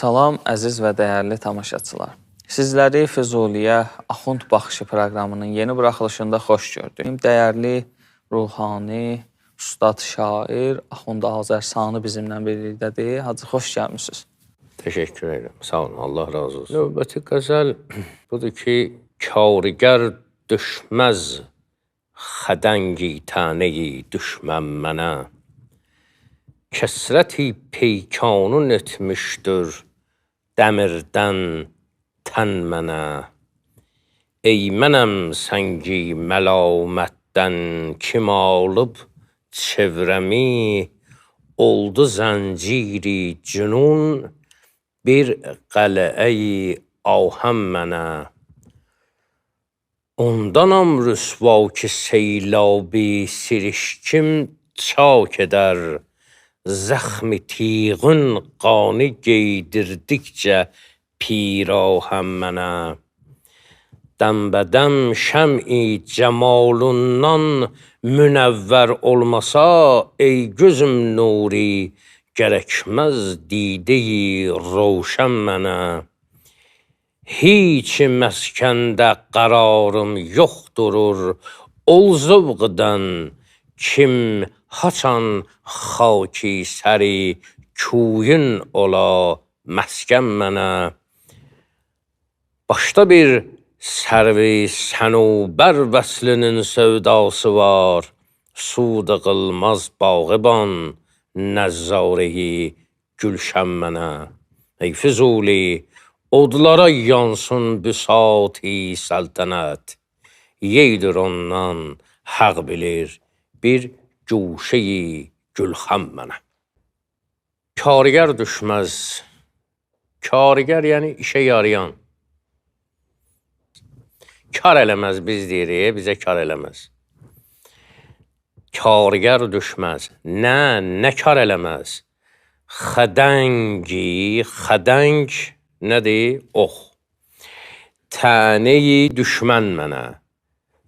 Salam, əziz və dəyərli tamaşaçılar. Sizləri Füzuliyə Axund Baxışı proqramının yeni buraxılışında xoş gördük. Dəyərli, ruhani, ustad, şair Axund Azərsani bizimlə birlikdədir. Hacı, xoş gəlmişsiniz. Teşekkür ederim. Sağ olun. Allah razı olsun. Növbəti qəzəl budur ki, karigar düşməz xədəngi tənəyi düşmən mənə. Kəsrəti peykanun etmişdir dəmirdən tən mənə. Ey mənəm səngi məlamətdən kim alıb çevrəmi, oldu zənciri cünun bir qələyə-i ahəm mənə. Ondanam rüsva ki seylabi sirişkim çak edər, zəxmi tiğün qani geydirdikcə pirahəm mənə. Dəmbədəm şəm-i cəmalundan münəvvər olmasa, ey gözüm nuri, gərəkməz dideyi roşən mənə. Hiç məskəndə qərarım yoxdurur, ol zövqdən kim haçan xaki səri kuyun ola məskən mənə. Başda bir sərvi sənubər vəslinin sevdası var, suda qılmaz bağıban nəzzarəyi gülşən mənə. Ey Füzuli, odlara yansın büsat-i səltənət, yeydir ondan həq bilir bir guşeyi gülxəm mənə. Karigar düşməz. Karigar yəni işə yarayan. Kar eləməz biz deyirik, bizə kar eləməz. Karigar düşməz. Nə kar eləməz? Xədəngi, xədəng nədir? Ox. Tənəyi düşmən mənə.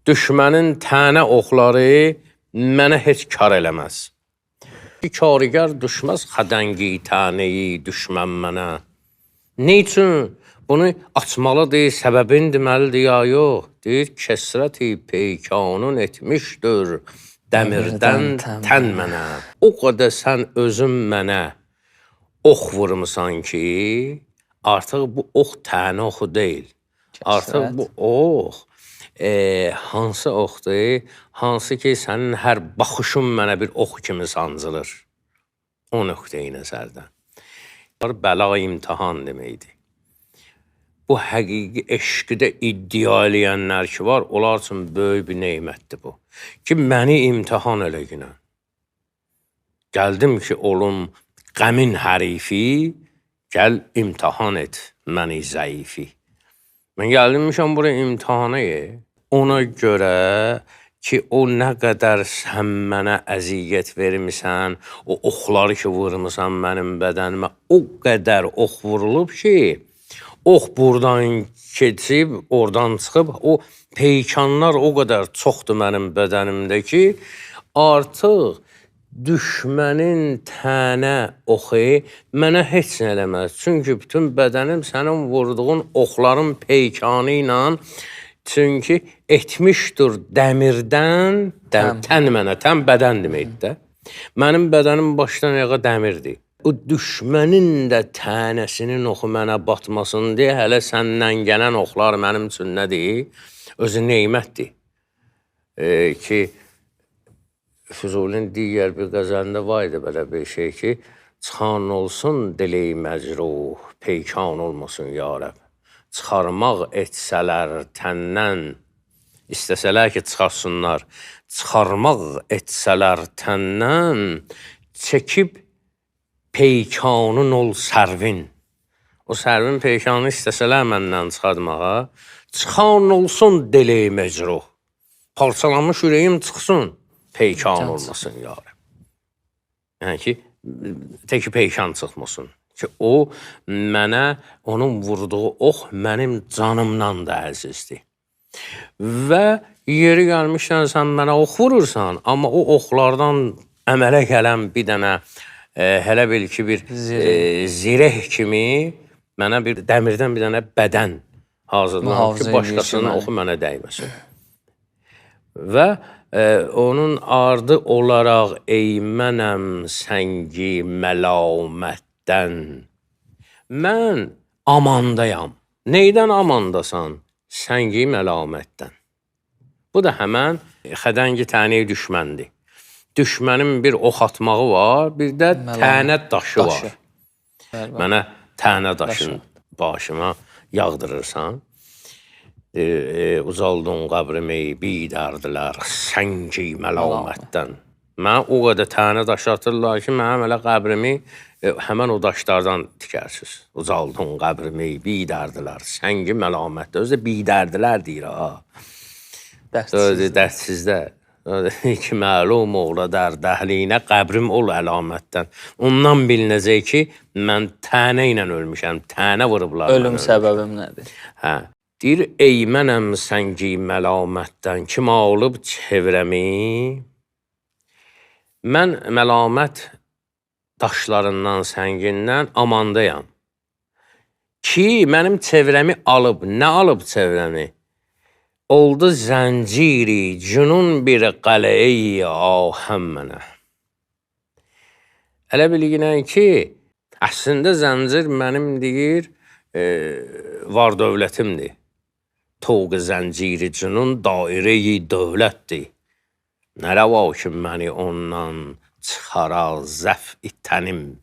Düşmənin tənə oxları mənə heç kar eləməz. Karigar düşməz xədəngi tənəyi düşmən mənə. Ne üçün? Bunu açmalıdır, səbəbin deməlidir ya yox. Deyir, kəsrəti peykanun etmişdir dəmirdən tən mənə. O qədər sən özün mənə ox vurmusan ki, artıq bu ox tənə oxu deyil. Artıq bu ox hansı oxdur? Hansı ki, sənin hər baxışın mənə bir ox kimi sancılır. O nöqteyi nəzərdən. Bəla imtihan deməkdir. Bu həqiqi eşqdə iddia eləyənlər ki var, onlar üçün böyük bir neymətdir bu. Ki, məni imtihan elə günə. Gəldim ki, olum qəmin hərifi, gəl imtihan et məni zəifi. Mən gəlmişəm buraya imtihana ona görə ki, o nə qədər sən mənə əziyyət vermirsən, o oxları ki vurmuşsan mənim bədənimə, o qədər ox vurulub ki, ox buradan keçib, oradan çıxıb, o peykanlar o qədər çoxdur mənim bədənimdə ki, artıq düşmənin tənə oxu mənə heç nə eləməz. Çünki bütün bədənim sənin vurduğun oxların peykanı ilə, çünki etmişdir dəmirdən, tən mənə, tən bədən deməkdir də. Mənim bədənim başdan ayağa dəmirdir. O düşmənin də tənəsinin oxu mənə batmasın deyə, hələ səndən gələn oxlar mənim üçün nədir? Özü neymətdir. Ki, Füzulinin digər bir qəzəlində var idi belə bir şey ki, çıxan olsun dili məcruh, peykan olmasın ya Rəb. Çıxarmaq etsələr təndən, istəsələr ki, çıxarsınlar. Çıxarmaq etsələr təndən, çəkib peykanın ol sərvin. O sərvin peykanı istəsələr məndən çıxartmağa, çıxan olsun dili məcruh. Parçalanmış ürəyim çıxsın, peykan olmasın ya Rəb. Yəni ki, teki peykan çıxmasın. Ki, o mənə, onun vurduğu ox mənim canımdan da əzizdir. Və yeri gəlmişdən sən mənə ox vurursan, amma o oxlardan əmələ gələn bir dənə hələ bil ki bir zireh kimi mənə bir dəmirdən bir dənə bədən hazırlanıb ki, başqasının oxu mənə dəyməsin. Və onun ardı olaraq ey mənəm səngi məlamətdən. Mən amandayam. Neydən amandasan? Səngi məlamətdən. Bu da həmən xədəngi təni düşməndir. Düşmənin bir ox atmağı var, bir də tənə daşı var. Mənə tənə daşın başıma yağdırırsan. Uzaldın qəbrimi bidərdilər səngi məlamətdən. Mən o qədər tənə daşı atırlar ki, mənim elə qəbrimi həmən o daşlardan tikərsiz. Uzaldın qəbrimi bidərdilər səngi məlamətdən. Özü də bidərdilər deyir ha. Dərdsizdə. Ki, məlum oğla dər dəhliyinə qəbrim ol əlamətdən. Ondan bilinəcək ki, mən tənə ilə ölmüşəm, tənə vurublar. Ölüm səbəbim nədir? Hə. Deyir, ey mənəm səngi məlamətdən, kim alıb çevrəmi? Mən məlamət daşlarından, səngindən amandayam. Ki, mənim çevrəmi alıb, nə alıb çevrəmi? Oldu zənciri, cünun bir qələyi ahəm mənə. Elə bilginən ki, əslində zəncir mənim deyir, var dövlətimdir. Toğ zənciri cünun dairəyi dövlətdir. Nərə var ki, məni ondan çıxara zəf itənim.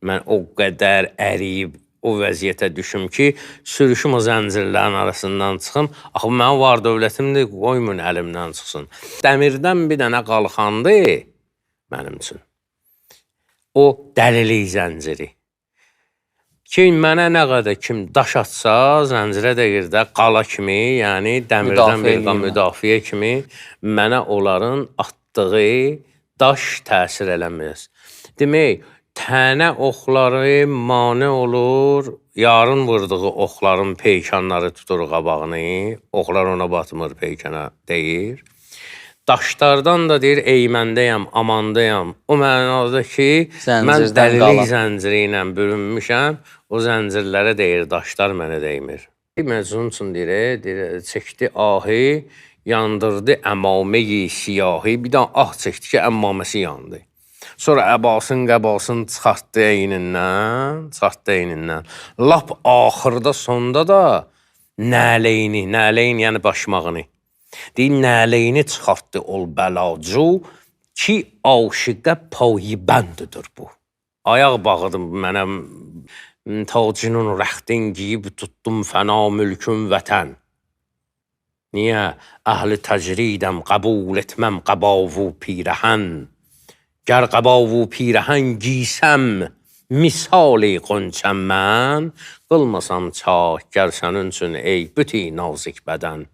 Mən o qədər əriyib, o vəziyyətə düşüm ki, sürüşüm o zəncirlərin arasından çıxım. Axı, mən var dövlətimdir, qoymun əlimdən çıxsın. Dəmirdən bir dənə qalxandı mənim üçün. O dəlilik zənciri. Ki, mənə nə qədər kim daş atsa, zəncirə deyir də qala kimi, yəni dəmirdən bir müdafiə kimi mənə onların atdığı daş təsir eləməz. Demək, tənə oxları mane olur, yarın vurduğu oxların peykanları tutur qabağını, oxlar ona batmır peykana deyir. Daşlardan da deyir, ey məndəyəm, amandayam. O mənada ki, mən dəlilik zənciri ilə bürünmüşəm, o zəncirlərə deyir, daşlar mənə deymir. Məcnun üçün deyir, çəkdi ahı, yandırdı əmaməyi siyahi, bir də ah çəkdi ki, əmmaməsi yandı. Sonra əbasın, qəbasın çıxartdı eynindən. Lap axırda, sonda da nəleyni, nəleyin yəni başmağını. Deyir, nəleyini çıxartdı ol bəlacu ki, aşiqə payibəndidir bu. Ayaq bağıdım mənəm, tacının rəxtin giyib tutdum fəna mülkün vətən. Niyə? Əhli təcridəm, qəbul etməm qəbavu pirəhən. Gər qəbavu pirəhən giysəm, misali qonçəm mən, qılmasam çaq, gər sənin üçün ey büti nazik bədən.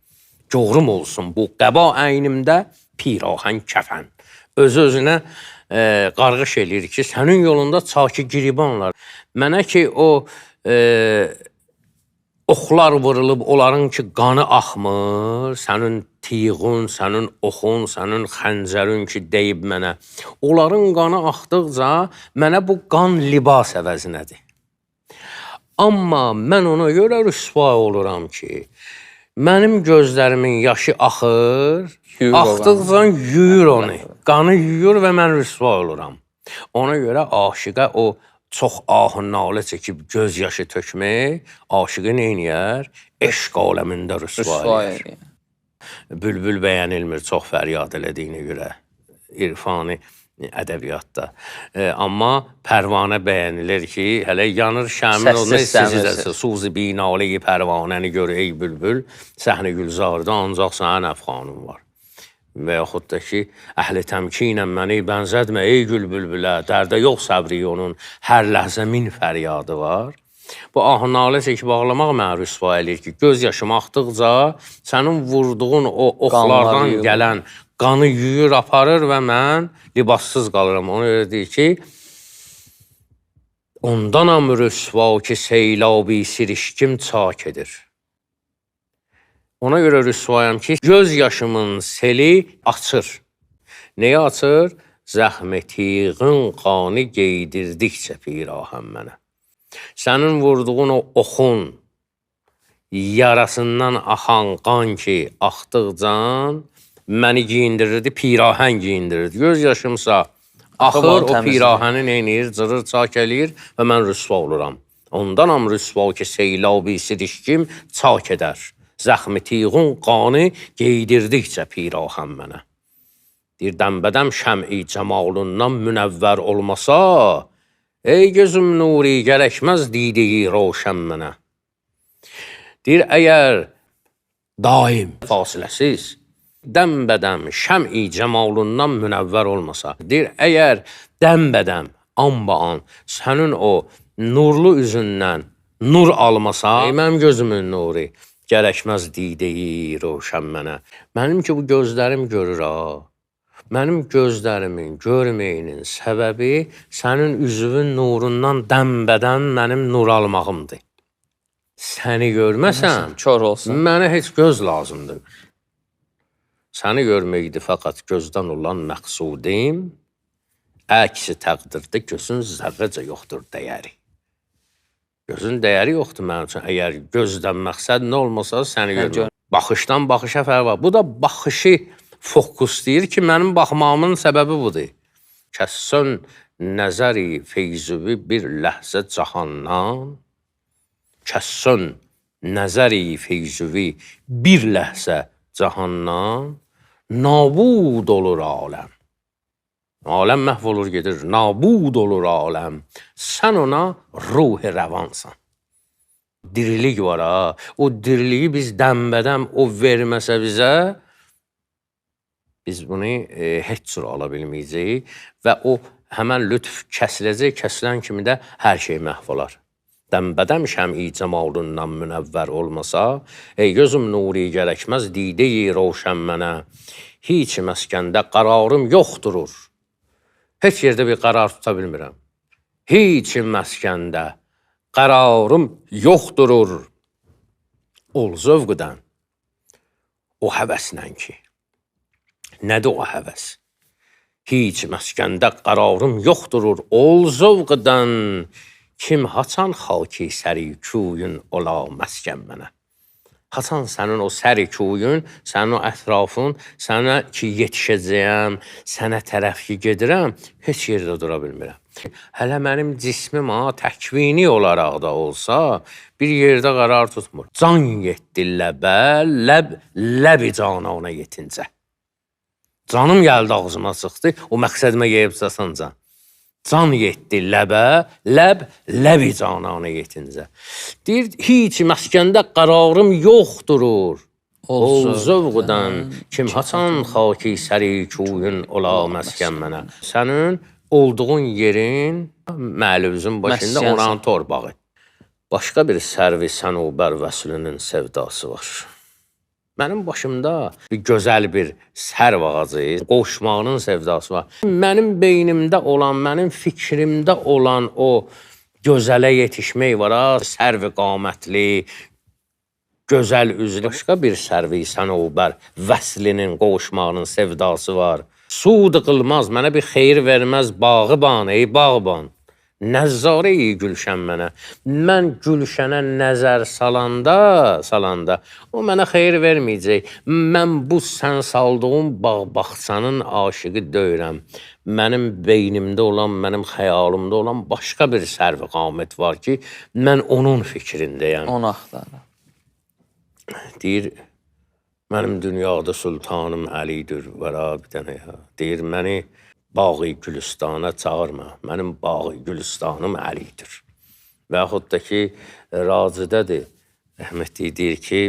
Coğrum olsun bu qəba əynimdə pirahən kəfən. Öz-özünə qarğış eləyir ki, sənin yolunda çaki giribanlar. Mənə ki, o oxlar vurulub, onların ki, qanı axmır, sənin tiğun, sənin oxun, sənin xəncərin ki, deyib mənə. Onların qanı axdıqca mənə bu qan libas əvəzinədir. Amma mən ona görə rüsva oluram ki, mənim gözlərimin yaşı axır, axdıqca yuyur onu. Qanı yuyur və mən rüsva oluram. Ona görə aşiqə o çox ahı nalə çəkib göz yaşı tökmək, aşıqı neyniyər? Eşq aləmində rüsva eləyər. Bülbül bəyənilmir çox fəryad elədiyinə görə irfani ədəbiyyatda. Amma pərvanə bəyənilir ki, hələ yanır şəmin olmaq suzi binalı pərvanəni gör ey bülbül, səhnə gülzarda ancaq sənin əfxanın var. Və yaxud da ki, əhli təmkinən məni bənzədmə ey gül bülbülə, dərdə yox səbri onun, hər ləhzə min fəryadı var. Bu ahı-nalə çəkib ağlamaq mənə rüsva eləyir ki, göz yaşım axdıqca sənin vurduğun o oxlardan gələn qanı yuyur, aparır və mən libassız qalıram. Ona görə deyir ki, ondanam rüsva ki, seylabi sirişkim çak edir. Ona görə rüsvayam ki, göz yaşımın seli açır. Neyi açır? zəxmi tiğin qanı geydirdikcə pirahən mənə. Sənin vurduğun o oxun yarasından axan qan ki, axdıqcan məni giyindirirdi, pirahən giyindirirdi. Göz yaşımsa axır, o pirahəni neynir, cırır, çak eləyir və mən rüsva oluram. Ondanam rüsva ki, seylabi sidişkim çak edər. Zəxmi tiğun qanı geydirdikcə pirahən mənə. Deyir, dəmbədəm şəm-i cəmalından münəvvər olmasa, ey gözüm nuri gərəkməz didiyi roşən mənə. Deyir, əgər daim, fasiləsiz, dəmbədəm şəm-i cəmalından münəvvər olmasa, deyir, əgər dəmbədəm, an-ba-an sənin o nurlu üzündən nur almasa, ey mənim gözümün nuri, gərəkməz dideyi roşən mənə. Mənim ki, bu gözlərim görür ha. Mənim gözlərimin görməyinin səbəbi sənin üzvün nurundan dəmbədən mənim nur almağımdır. Səni görməsəm, mənə heç göz lazımdır. Səni görməkdir fəqət gözdən olan məqsudim, əksi təqdirdə gözün zərrəcə yoxdur dəyəri. Gözün dəyəri yoxdur mənim üçün. Əgər gözdən məqsəd nə olmasa səni görməyəm. Baxışdan baxışa fərq var. Bu da baxışı fokuslayır ki, mənim baxmağımın səbəbi budur. Kəssön nəzəri feyzüvi bir ləhzə cahandan, kəssön nəzəri feyzüvi bir ləhzə cahandan, nabud olur aləm. Aləm məhv olur gedir, nabud olur aləm. Sən ona ruh-i rəvansan. Dirilik var ha. O diriliyi biz dəmbədəm o verməsə bizə, biz bunu heç cür ala bilməyəcəyik və o həmən lütf kəsiləcək, kəsilən kimi də hər şey məhv olar. Dəmbədəm şəm-i cəmalından münəvvər olmasa, ey gözüm nuri gərəkməz dideyi roşən mənə, heç məskəndə qararım yoxdurur. Heç yerdə bir qərar tuta bilmirəm. Heç məskəndə qərarım yoxdurur. Ol zövqdən, o həvəslə ki. Nədir o həvəs? Heç məskəndə qərarım yoxdurur. Ol zövqdən, kim haçan xaki səri kuyun ola məskən mənə. Haçan sənin o səri kuyun, sənin o ətrafın, sənə ki yetişəcəyəm, sənə tərəf ki gedirəm, heç yerdə dura bilmirəm. Hələ mənim cismim təkvini olaraq da olsa, bir yerdə qərar tutmur. Can yetdi ləbə, ləb-i canana yetincə. Canım gəldi ağzıma çıxdı, o məqsədimə yeyibcəsən can. Can yetdi ləbə, ləb-i canana yetincə. Deyir, heç məskəndə qərarım yoxdurur. Ol zövqdən, kim haçan xaki səri kuyun ola məskən mənə. Sənin olduğun yerin məlüzün başında oran torbağı. Başqa bir sərvi sənubər vəslinin sevdası var. Mənim başımda bir gözəl bir sərv ağacı, qoşmağının sevdası var. Mənim beynimdə olan, mənim fikrimdə olan o gözələ yetişmək var, sərv qamətli, gözəl üzlü. Başqa bir sərvi sənubər vəslinin qoşmağının sevdası var. Sud qılmaz, mənə bir xeyir verməz bağıban, ey bağban. Nəzzarə-i gülşən mənə. Mən gülşənə nəzər salanda, o mənə xeyir verməyəcək. Mən bu sən saldığım bağ-baxçanın aşıqı deyirəm. Mənim beynimdə olan, mənim xəyalımda olan başqa bir sərv qamət var ki, mən onun fikrindəyəm. Onu axtarım. Deyir, mənim dünyada sultanım Əlidir, vəra bir dənə ya. Deyir, məni bağı gülüstana çağırma. Mənim bağı gülüstanım Əlidir. Və yaxud da ki, razidədir. Rəhmətli deyir ki,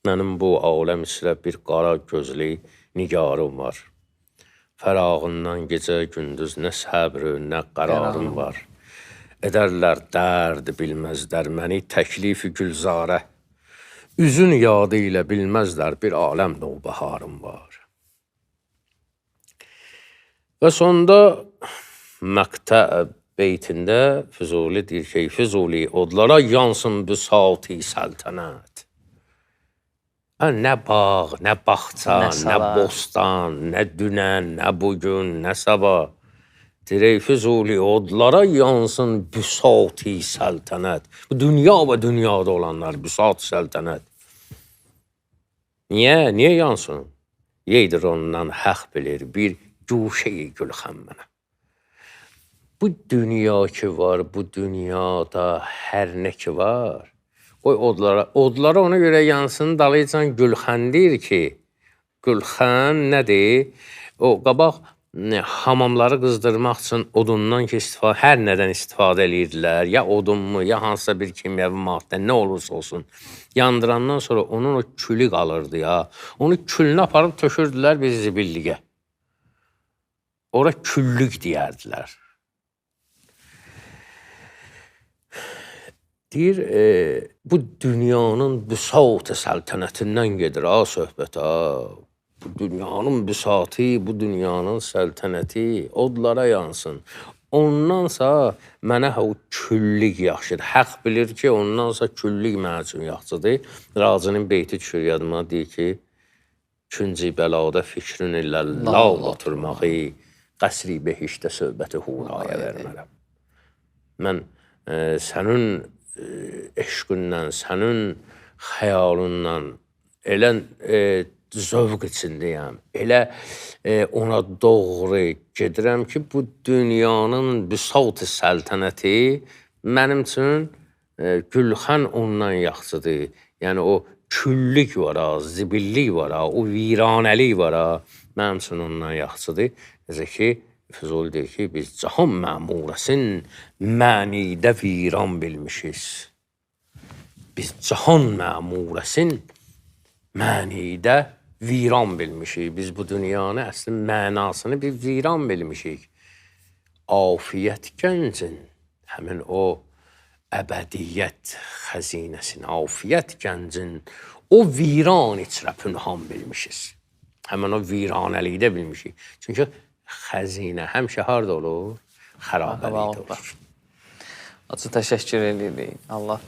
mənim bu aləm içrə bir qara gözlü nigarım var. Fərağından gecə gündüz nə səbr, nə qərarım var. Edərlər dərd bilməzlər məni təklifi gülzarə. Üzün yadı ilə bilməzlər bir aləm növbəharım var. Və sonda məqtə beytində Füzuli deyir ki, Füzuli odlara yansın büsati səltənət. Nə bağ, nə bağça, Nə nə salar. bostan, nə dünən, nə bugün, nə sabah. Direy Füzuli odlara yansın büsat-i səltənət. Bu dünya və dünyada olanlar büsat səltənət. Niyə? Niyə yansın? Yeydir ondan haq bilir bir guşeyi gülxan mənə. Bu dünya ki var, bu dünyada hər nə ki var, qoy odlara ona görə yansın, dalayıcan gülxan deyir ki, gülxan nədir? O qabaq hamamları qızdırmaq üçün odundan ki hər nədən istifadə edirdilər, ya odunmu, ya hansısa bir kimyəvi maddə, nə olursa olsun. Yandırandan sonra onun o külü qalırdı ya. Onu külünü aparıb tökürdülər bir zibilliyə. Ora küllük deyərdilər. Deyir, bu dünyanın büsat-ı səltənətindən gedir ha söhbət ha. Bu dünyanın büsatı, bu dünyanın səltənəti odlara yansın. Ondansa mənə o küllük yaxşıdır. Haq bilir ki, ondansa küllük mənə üçün yaxşıdır. Razinin beyti düşür yadıma, deyir ki, künci bəlada fikrin ilə lal oturmağı, qəsri behişdə söhbəti huraya vermərəm. Mən sənin eşqündən, sənin xəyalından elə zövq içindəyəm. Elə ona doğru gedirəm ki, bu dünyanın büsat-ı səltənəti mənim üçün gülxan ondan yaxşıdır. Yəni o küllük var ha, zibillik var ha, o viranəlik var ha, mənim üçün ondan yaxşıdır. Necə ki, Füzuli deyir ki, biz cahan məmurəsin mənidə viran bilmişiz. Biz cahan məmurəsin mənidə viran bilmişik. Biz bu dünyanı əslin mənasını bir viran bilmişik. Afiyət gəncin, həmin o əbədiyyət xəzinəsini, afiyət gəncin o viran içrə pünhan bilmişiz. Həmin o viranəlikdə bilmişik. Çünki xəzinə həmişə harda olur? Xərabəlikdə olur. Hacı, təşəkkür edirik. Allah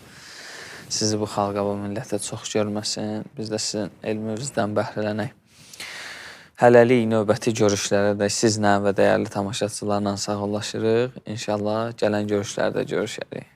sizi bu xalqa, bu millətə çox görməsin. Biz də sizin elminizdən bəhrələnək. Hələlik növbəti görüşlərə də sizlə və dəyərli tamaşaçılarla sağollaşırıq. İnşallah gələn görüşlərdə görüşərik.